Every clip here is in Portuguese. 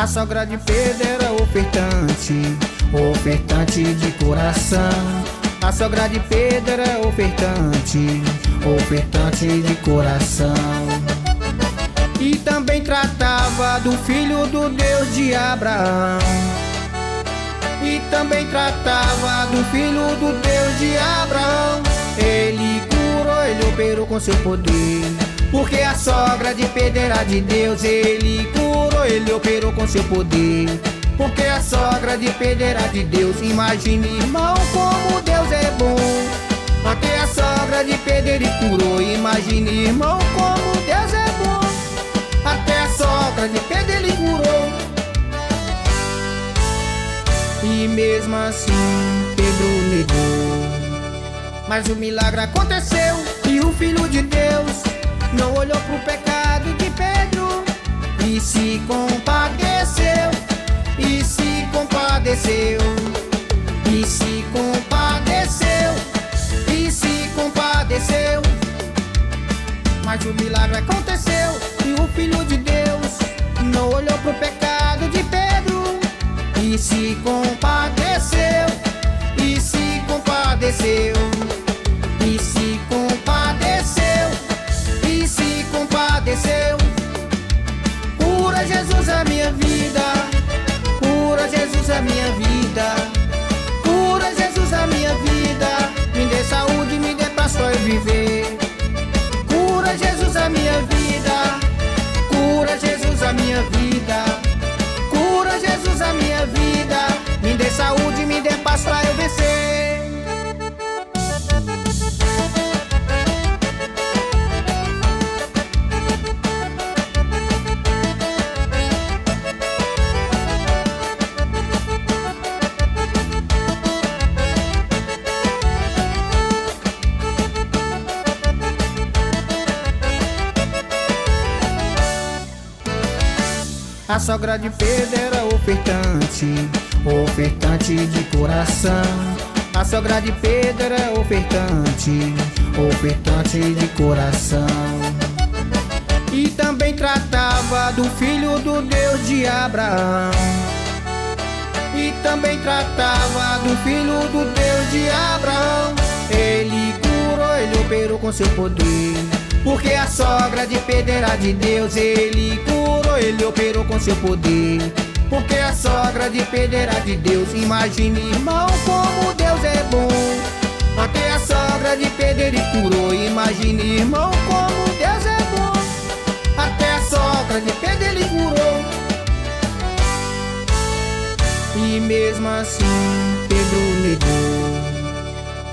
A sogra de Pedro era ofertante, ofertante de coração. A sogra de Pedro era ofertante, ofertante de coração. E também tratava do filho do Deus de Abraão. E também tratava do filho do Deus de Abraão. Ele curou, ele operou com seu poder, porque a sogra de Pedro era de Deus. Ele curou, ele operou com seu poder, porque a sogra de Pedro era de Deus. Imagine, irmão, como Deus é bom. Até a sogra de Pedro ele curou. Imagine, irmão, como Deus é bom. Até a sogra de Pedro ele curou. E mesmo assim Pedro negou. Mas o milagre aconteceu e o Filho de Deus não olhou pro pecado de Pedro e se compadeceu. E se compadeceu. E se compadeceu. E se compadeceu. Mas o milagre aconteceu e o Filho de Deus não olhou pro pecado de Pedro e se compadeceu. E se compadeceu. E se compadeceu. E se compadeceu. Cura, Jesus, a minha vida. Cura, Jesus, a minha vida. Cura, Jesus, a minha vida. Me dê saúde, me dê paz pra eu viver. Cura, Jesus, a minha vida. Cura, Jesus, a minha vida. Cura, Jesus, a minha vida. Me dê saúde, me dê paz pra eu vencer. A sogra de Pedro era ofertante, ofertante de coração. A sogra de Pedro era ofertante, ofertante de coração. E também tratava do filho do Deus de Abraão. E também tratava do filho do Deus de Abraão. Ele curou, ele operou com seu poder, porque a sogra de Pedro era de Deus. Ele curou, ele operou com seu poder, porque a sogra de Pedro era de Deus. Imagine, irmão, como Deus é bom. Até a sogra de Pedro ele curou. Imagine, irmão, como Deus é bom. Até a sogra de Pedro ele curou. E mesmo assim Pedro negou.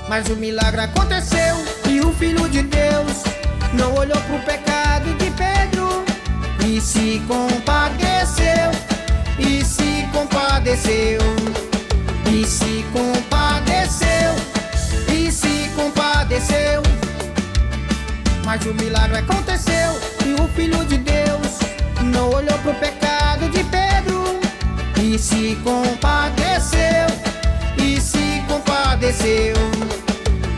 Mas o milagre aconteceu e o Filho de Deus não olhou pro pecado de Pedro e se compadeceu. E se compadeceu. E se compadeceu. E se compadeceu. Mas o milagre aconteceu e o Filho de Deus não olhou pro pecado de Pedro e se compadeceu. E se compadeceu.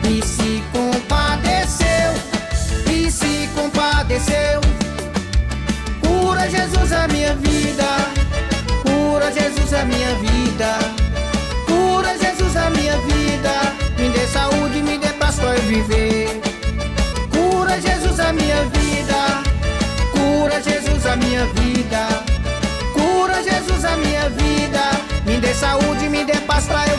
E se compadeceu. E se compadeceu. Cura, Jesus, a minha vida. Cura, Jesus, a minha vida. Cura, Jesus, a minha vida. Me dê saúde, me dê paz pra eu viver. Cura, Jesus, a minha vida. Cura, Jesus, a minha vida. Cura, Jesus, a minha vida. Me dê saúde, me dê paz pra eu